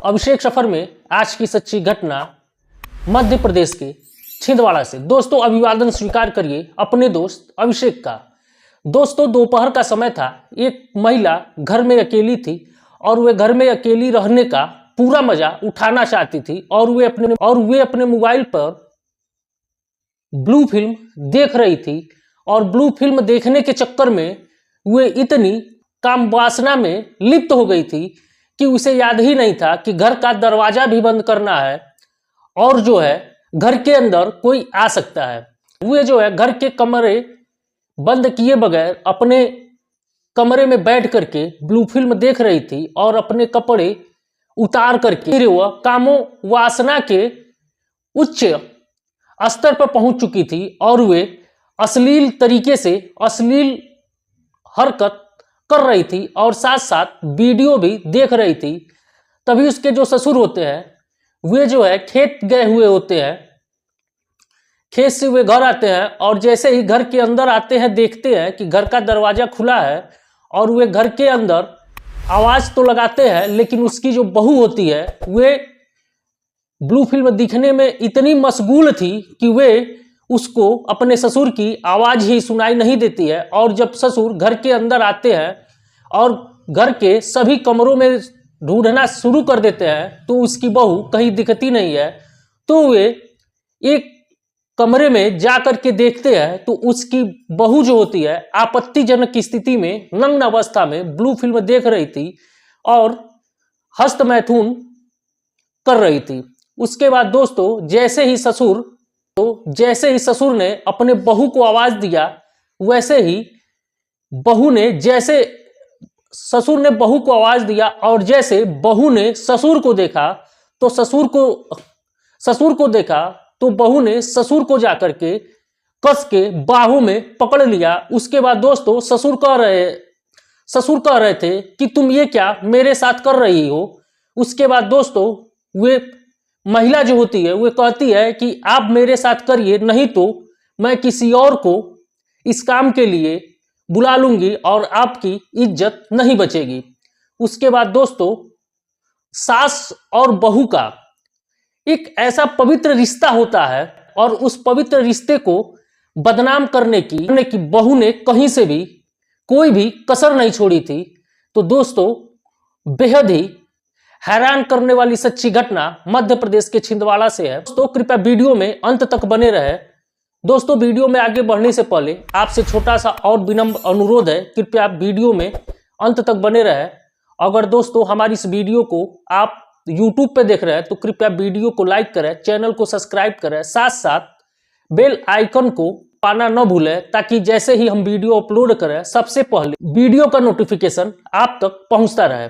अभिषेक सफर में आज की सच्ची घटना मध्य प्रदेश के छिंदवाड़ा से। दोस्तों अभिवादन स्वीकार करिए अपने दोस्त अभिषेक का। दोस्तों दोपहर का समय था, एक महिला घर में अकेली थी और वे घर में अकेली रहने का पूरा मजा उठाना चाहती थी और वे अपने मोबाइल पर ब्लू फिल्म देख रही थी और ब्लू फिल्म देखने के चक्कर में वे इतनी काम वासना में लिप्त हो गई थी कि उसे याद ही नहीं था कि घर का दरवाजा भी बंद करना है और जो है घर के अंदर कोई आ सकता है। वे जो है घर के कमरे बंद किए बगैर अपने कमरे में बैठ करके ब्लू फिल्म देख रही थी और अपने कपड़े उतार करके वह कामों वासना के उच्च स्तर पर पहुंच चुकी थी और वे अश्लील तरीके से अश्लील हरकत कर रही थी और साथ साथ वीडियो भी देख रही थी। तभी उसके जो ससुर होते हैं वे जो है खेत गए हुए होते हैं, खेत से वे घर आते हैं और जैसे ही घर के अंदर आते हैं देखते हैं कि घर का दरवाजा खुला है और वे घर के अंदर आवाज तो लगाते हैं, लेकिन उसकी जो बहू होती है वे ब्लू फिल्म दिखने में इतनी मशगूल थी कि वे उसको अपने ससुर की आवाज ही सुनाई नहीं देती है। और जब ससुर घर के अंदर आते हैं और घर के सभी कमरों में ढूंढना शुरू कर देते हैं तो उसकी बहू कहीं दिखती नहीं है। तो वे एक कमरे में जा करके देखते हैं तो उसकी बहू जो होती है आपत्तिजनक स्थिति में नग्न अवस्था में ब्लू फिल्म देख रही थी और हस्त मैथुन कर रही थी। उसके बाद दोस्तों जैसे ही ससुर ने अपने बहू को आवाज दिया, वैसे ही ससुर ने बहू को आवाज दिया और जैसे बहू ने ससुर को देखा तो बहू ने ससुर को जाकर के कस के बाहों में पकड़ लिया। उसके बाद दोस्तों ससुर कह रहे थे कि तुम ये क्या मेरे साथ कर रही हो। उसके बाद दोस्तों वे महिला जो होती है वे कहती है कि आप मेरे साथ करिए, नहीं तो मैं किसी और को इस काम के लिए बुला लूंगी और आपकी इज्जत नहीं बचेगी। उसके बाद दोस्तों सास और बहू का एक ऐसा पवित्र रिश्ता होता है और उस पवित्र रिश्ते को बदनाम करने की बहू ने कहीं से भी कोई भी कसर नहीं छोड़ी थी। तो दोस्तों बेहद ही हैरान करने वाली सच्ची घटना मध्य प्रदेश के छिंदवाड़ा से है। दोस्तों कृपया वीडियो में अंत तक बने रहे। दोस्तों वीडियो में आगे बढ़ने से पहले आपसे छोटा सा और विनम्र अनुरोध है, कृपया आप वीडियो में अंत तक बने रहे। अगर दोस्तों हमारी इस वीडियो को आप YouTube पे देख रहे हैं तो कृपया वीडियो को लाइक करें, चैनल को सब्सक्राइब करें, साथ साथ बेल आइकन को पाना न भूलें ताकि जैसे ही हम वीडियो अपलोड करें सबसे पहले वीडियो का नोटिफिकेशन आप तक पहुंचता रहे।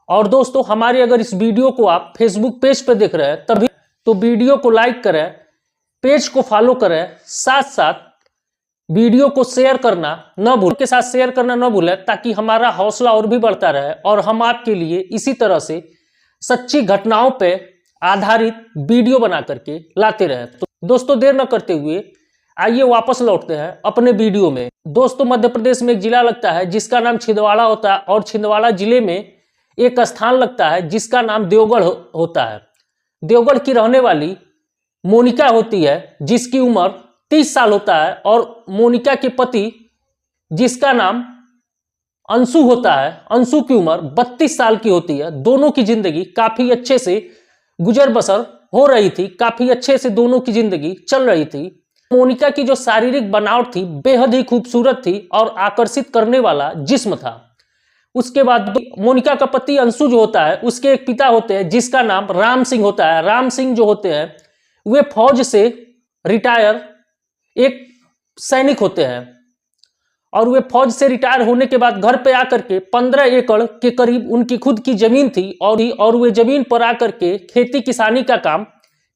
और दोस्तों हमारे अगर इस वीडियो को आप फेसबुक पेज पे देख रहे हैं तभी तो वीडियो को लाइक करें, पेज को फॉलो करें, साथ साथ वीडियो को शेयर करना न भूलें ताकि हमारा हौसला और भी बढ़ता रहे और हम आपके लिए इसी तरह से सच्ची घटनाओं पे आधारित वीडियो बना करके लाते रहे। तो दोस्तों देर न करते हुए आइए वापस लौटते हैं अपने वीडियो में। दोस्तों मध्य प्रदेश में एक जिला लगता है जिसका नाम छिंदवाड़ा होता है और छिंदवाड़ा जिले में एक स्थान लगता है जिसका नाम देवगढ़ होता है। देवगढ़ की रहने वाली मोनिका होती है जिसकी उम्र 30 साल होता है और मोनिका के पति जिसका नाम अंशु होता है, अंशु की उम्र 32 साल की होती है। दोनों की जिंदगी काफी अच्छे से गुजर बसर हो रही थी, काफी अच्छे से दोनों की जिंदगी चल रही थी। मोनिका की जो शारीरिक बनावट थी बेहद ही खूबसूरत थी और आकर्षित करने वाला जिस्म था। उसके बाद मोनिका का पति अंशु जो होता है उसके एक पिता होते हैं जिसका नाम राम सिंह होता है। राम सिंह जो होते हैं वे फौज से रिटायर एक सैनिक होते हैं और वे फौज से रिटायर होने के बाद घर पे आकर के 15 एकड़ के करीब उनकी खुद की जमीन थी और वे जमीन पर आकर के खेती किसानी का काम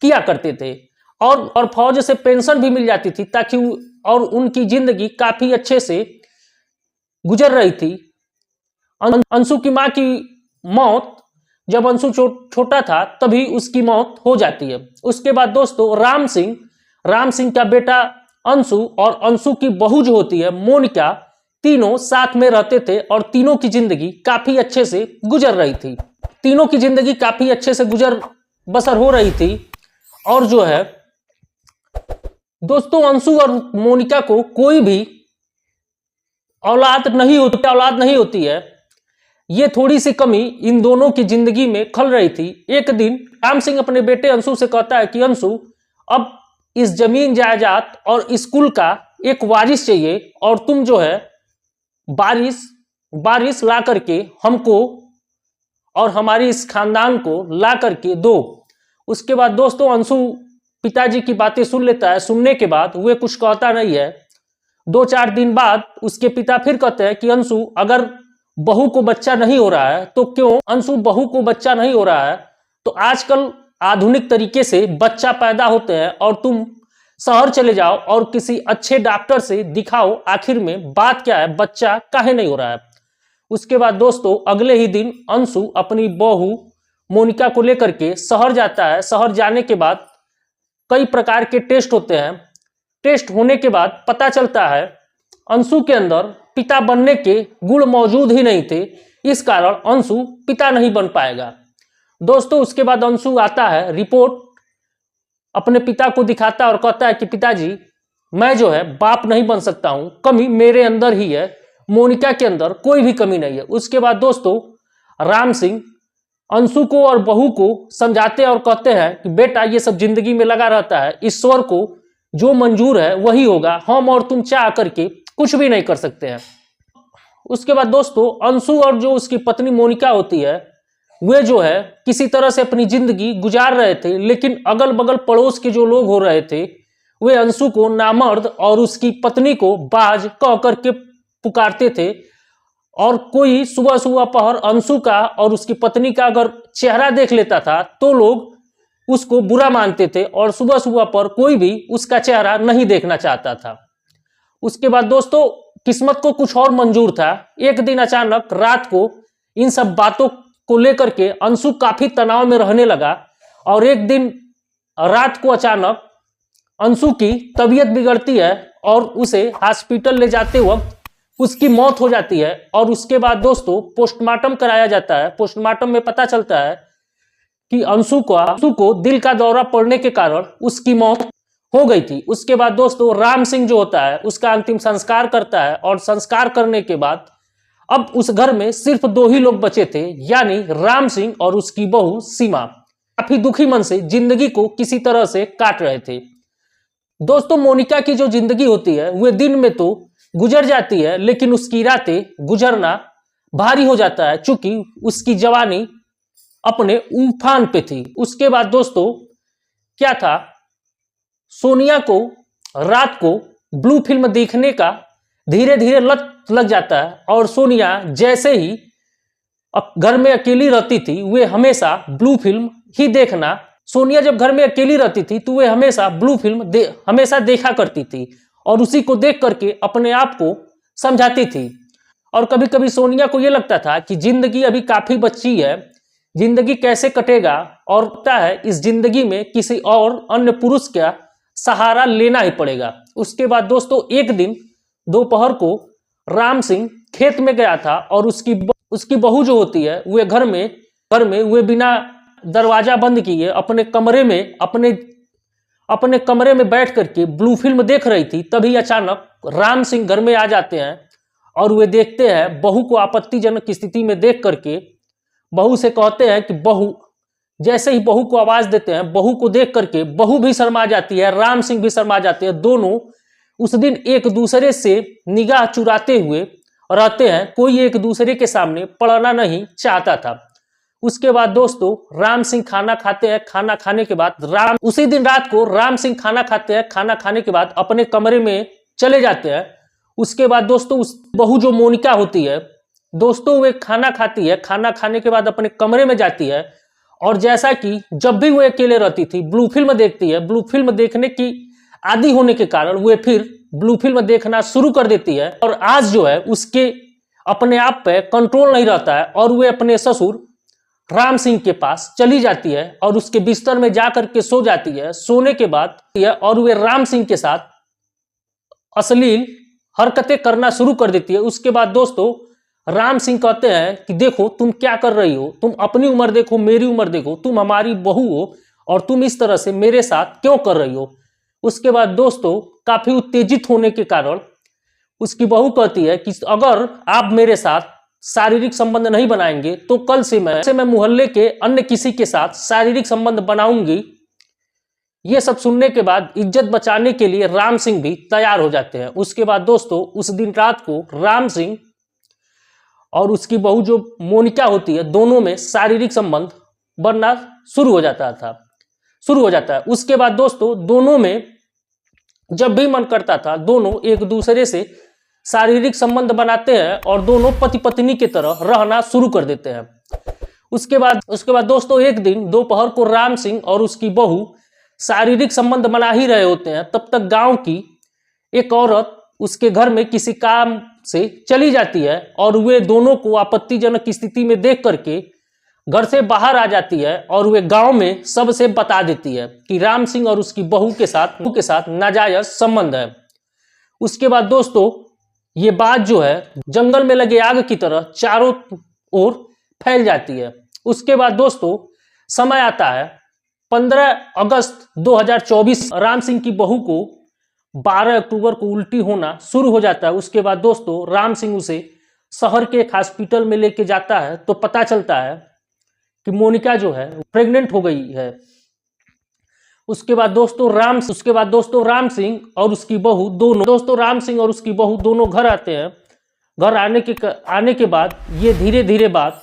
किया करते थे और फौज से पेंशन भी मिल जाती थी ताकि और उनकी जिंदगी काफी अच्छे से गुजर रही थी। अंशु की मां की मौत जब अंशु छोटा था तभी उसकी मौत हो जाती है। उसके बाद दोस्तों राम सिंह का बेटा अंशु और अंशु की बहू जो होती है मोनिका तीनों साथ में रहते थे और तीनों की जिंदगी काफी अच्छे से गुजर रही थी। तीनों की जिंदगी काफी अच्छे से गुजर बसर हो रही थी। और जो है दोस्तों, अंशु और मोनिका को कोई भी औलाद नहीं होती है। ये थोड़ी सी कमी इन दोनों की जिंदगी में खल रही थी। एक दिन राम सिंह अपने बेटे अंशु से कहता है कि अंशु, अब इस जमीन जायदाद और स्कूल का एक वारिस चाहिए, और तुम जो है बारिश ला करके हमको और हमारी इस खानदान को ला करके दो। उसके बाद दोस्तों अंशु पिताजी की बातें सुन लेता है। सुनने के बाद वह कुछ कहता नहीं है। 2-4 दिन बाद उसके पिता फिर कहते हैं कि अंशु, अगर बहू को बच्चा नहीं हो रहा है तो क्यों अंशु, बहू को बच्चा नहीं हो रहा है तो आजकल आधुनिक तरीके से बच्चा पैदा होते हैं, और तुम शहर चले जाओ और किसी अच्छे डॉक्टर से दिखाओ, आखिर में बात क्या है, बच्चा काहे नहीं हो रहा है। उसके बाद दोस्तों अगले ही दिन अंशु अपनी बहू मोनिका को लेकर के शहर जाता है। शहर जाने के बाद कई प्रकार के टेस्ट होते हैं। टेस्ट होने के बाद पता चलता है अंशु के अंदर पिता बनने के गुण मौजूद ही नहीं थे, इस कारण अंशु पिता नहीं बन पाएगा। दोस्तों उसके बाद अंशु आता है, रिपोर्ट अपने पिता को दिखाता है और कहता है कि पिताजी, मैं जो है बाप नहीं बन सकता हूं, कमी मेरे अंदर ही है, मोनिका के अंदर कोई भी कमी नहीं है। उसके बाद दोस्तों राम सिंह अंशु को और बहू को समझाते हैं और कहते हैं कि बेटा, ये सब जिंदगी में लगा रहता है, ईश्वर को जो मंजूर है वही होगा, हम और तुम चाह करके कुछ भी नहीं कर सकते हैं। उसके बाद दोस्तों अंशु और जो उसकी पत्नी मोनिका होती है, वे जो है किसी तरह से अपनी जिंदगी गुजार रहे थे, लेकिन अगल बगल पड़ोस के जो लोग हो रहे थे वे अंशु को नामर्द और उसकी पत्नी को बाज कह करके पुकारते थे। और कोई सुबह सुबह पहर अंशु का और उसकी पत्नी का अगर चेहरा देख लेता था तो लोग उसको बुरा मानते थे, और सुबह सुबह पर कोई भी उसका चेहरा नहीं देखना चाहता था। उसके बाद दोस्तों किस्मत को कुछ और मंजूर था। एक दिन अचानक रात को इन सब बातों को लेकर के अंशु काफी तनाव में रहने लगा, और एक दिन रात को अचानक अंशु की तबीयत बिगड़ती है और उसे हॉस्पिटल ले जाते वक्त उसकी मौत हो जाती है। और उसके बाद दोस्तों पोस्टमार्टम कराया जाता है। पोस्टमार्टम में पता चलता है कि अंशु को दिल का दौरा पड़ने के कारण उसकी मौत हो गई थी। उसके बाद दोस्तों राम सिंह जो होता है उसका अंतिम संस्कार करता है, और संस्कार करने के बाद अब उस घर में सिर्फ 2 ही लोग बचे थे, यानी राम सिंह और उसकी बहू सीमा। काफी दुखी मन से जिंदगी को किसी तरह से काट रहे थे। दोस्तों मोनिका की जो जिंदगी होती है वह दिन में तो गुजर जाती है, लेकिन उसकी रातें गुजरना भारी हो जाता है, चूंकि उसकी जवानी अपने उफान पे थी। उसके बाद दोस्तों क्या था, सोनिया को रात को ब्लू फिल्म देखने का धीरे धीरे लत लग जाता है, और सोनिया जैसे ही घर में अकेली रहती थी वे हमेशा ब्लू फिल्म ही देखना, सोनिया जब घर में अकेली रहती थी तो वे हमेशा ब्लू फिल्म हमेशा देखा करती थी, और उसी को देख करके अपने आप को समझाती थी। और कभी कभी सोनिया को यह लगता था कि जिंदगी अभी काफी बच्ची है, जिंदगी कैसे कटेगा, और लगता है इस जिंदगी में किसी और अन्य पुरुष का सहारा लेना ही पड़ेगा। उसके बाद दोस्तों एक दिन दोपहर को राम सिंह खेत में गया था, और उसकी बहू जो होती है वह घर में वे बिना दरवाजा बंद किए अपने कमरे में बैठ करके ब्लू फिल्म देख रही थी। तभी अचानक राम सिंह घर में आ जाते हैं, और वे देखते हैं बहू को आपत्तिजनक स्थिति में देख करके बहू से कहते हैं कि बहू, जैसे ही बहू को आवाज देते हैं, बहू को देख करके बहू भी शर्मा जाती है, राम सिंह भी शर्मा जाते हैं। दोनों उस दिन एक दूसरे से निगाह चुराते हुए रहते हैं, कोई एक दूसरे के सामने पड़ना नहीं चाहता था। उसके बाद दोस्तों राम सिंह खाना खाते हैं। खाना खाने के बाद उसी दिन रात को राम सिंह खाना खाते हैं। खाना खाने के बाद अपने कमरे में चले जाते हैं। उसके बाद दोस्तों उस बहू जो मोनिका होती है दोस्तों, वे खाना खाती है। खाना खाने के बाद अपने कमरे में जाती है, और जैसा कि जब भी वो अकेले रहती थी ब्लू फिल्म देखती है, ब्लू फिल्म देखने की आदी होने के कारण वे फिर ब्लू फिल्म देखना शुरू कर देती है। और आज जो है उसके अपने आप पे कंट्रोल नहीं रहता है, और वे अपने ससुर राम सिंह के पास चली जाती है और उसके बिस्तर में जाकर के सो जाती है। सोने के बाद और वे राम सिंह के साथ अश्लील हरकतें करना शुरू कर देती है। उसके बाद दोस्तों राम सिंह कहते हैं कि देखो तुम क्या कर रही हो, तुम अपनी उम्र देखो, मेरी उम्र देखो, तुम हमारी बहू हो और तुम इस तरह से मेरे साथ क्यों कर रही हो। उसके बाद दोस्तों काफी उत्तेजित होने के कारण उसकी बहू कहती है कि अगर आप मेरे साथ शारीरिक संबंध नहीं बनाएंगे तो कल से मैं मोहल्ले के अन्य किसी के साथ शारीरिक संबंध बनाऊंगी। ये सब सुनने के बाद इज्जत बचाने के लिए राम सिंह भी तैयार हो जाते हैं। उसके बाद दोस्तों उस दिन रात को राम सिंह और उसकी बहू जो मोनिका होती है, दोनों में शारीरिक संबंध बनना शुरू हो जाता है। उसके बाद दोस्तों दोनों में जब भी मन करता था दोनों एक दूसरे से शारीरिक संबंध बनाते हैं और दोनों पति पत्नी की तरह रहना शुरू कर देते हैं। उसके बाद दोस्तों एक दिन दोपहर को राम सिंह और उसकी बहू शारीरिक संबंध बना ही रहे होते हैं, तब तक गांव की एक औरत उसके घर में किसी काम से चली जाती है और वे दोनों को आपत्तिजनक स्थिति में देख करके घर से बाहर आ जाती है और वे गांव में सबसे बता देती है कि राम सिंह और उसकी बहू के साथ नाजायज संबंध है। उसके बाद दोस्तों ये बात जो है जंगल में लगे आग की तरह चारों ओर फैल जाती है। उसके बाद दोस्तों समय आता है 15 अगस्त 2024। राम सिंह की बहू को 12 अक्टूबर को उल्टी होना शुरू हो जाता है। उसके बाद दोस्तों राम सिंह उसे शहर के एक हॉस्पिटल में लेके जाता है तो पता चलता है कि मोनिका जो है प्रेग्नेंट हो गई है। उसके बाद दोस्तों राम सिंह और उसकी बहू दोनों घर आते हैं। घर आने के बाद ये धीरे धीरे बात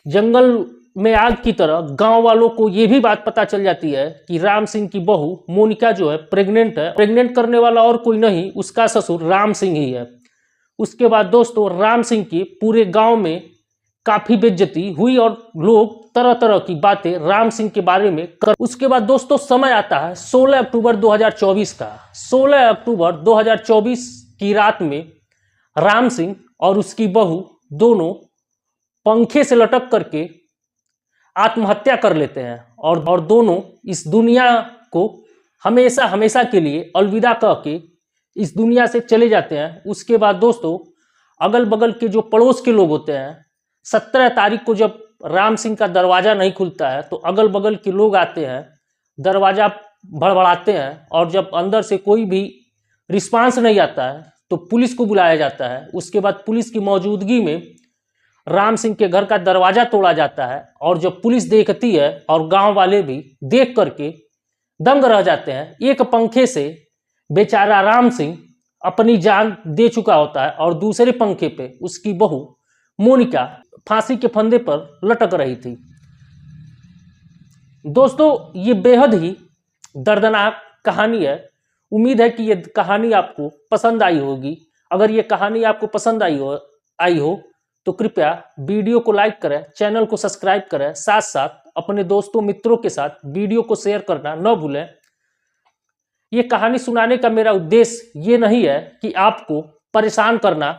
जंगल में आग की तरह गांव वालों को ये भी बात पता चल जाती है कि राम सिंह की बहू मोनिका जो है प्रेग्नेंट है। प्रेग्नेंट करने वाला और कोई नहीं, उसका ससुर राम सिंह ही है। उसके बाद दोस्तों राम सिंह की पूरे गांव में काफी बेइज्जती हुई और लोग तरह तरह की बातें राम सिंह के बारे में उसके बाद दोस्तों समय आता है 16 अक्टूबर 2024 का। 16 अक्टूबर 2024 की रात में राम सिंह और उसकी बहू दोनों पंखे से लटक करके आत्महत्या कर लेते हैं और दोनों इस दुनिया को हमेशा हमेशा के लिए अलविदा कह के इस दुनिया से चले जाते हैं। उसके बाद दोस्तों अगल बगल के जो पड़ोस के लोग होते हैं, 17 तारीख को जब राम सिंह का दरवाज़ा नहीं खुलता है तो अगल बगल के लोग आते हैं, दरवाज़ा भड़बड़ाते हैं और जब अंदर से कोई भी रिस्पांस नहीं आता है तो पुलिस को बुलाया जाता है। उसके बाद पुलिस की मौजूदगी में राम सिंह के घर का दरवाज़ा तोड़ा जाता है और जब पुलिस देखती है और गांव वाले भी देख करके दंग रह जाते हैं। एक पंखे से बेचारा राम सिंह अपनी जान दे चुका होता है और दूसरे पंखे पे उसकी बहू मोनिका फांसी के फंदे पर लटक रही थी। दोस्तों ये बेहद ही दर्दनाक कहानी है। उम्मीद है कि ये कहानी आपको पसंद आई होगी। अगर ये कहानी आपको पसंद आई हो तो कृपया वीडियो को लाइक करें, चैनल को सब्सक्राइब करें, साथ साथ अपने दोस्तों मित्रों के साथ वीडियो को शेयर करना न भूलें। ये कहानी सुनाने का मेरा उद्देश्य ये नहीं है कि आपको परेशान करना,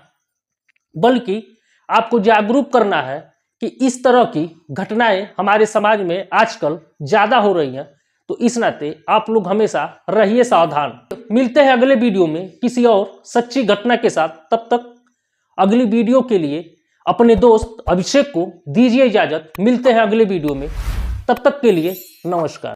बल्कि आपको जागरूक करना है कि इस तरह की घटनाएं हमारे समाज में आजकल ज़्यादा हो रही हैं। तो इस नाते आप लोग हमेशा रहिए सावधान। मिलते हैं अगले वीडियो में किसी और सच्ची घटना के साथ। तब तक अगली वीडियो के लिए अपने दोस्त अभिषेक को दीजिए इजाज़त। मिलते हैं अगले वीडियो में, तब तक के लिए नमस्कार।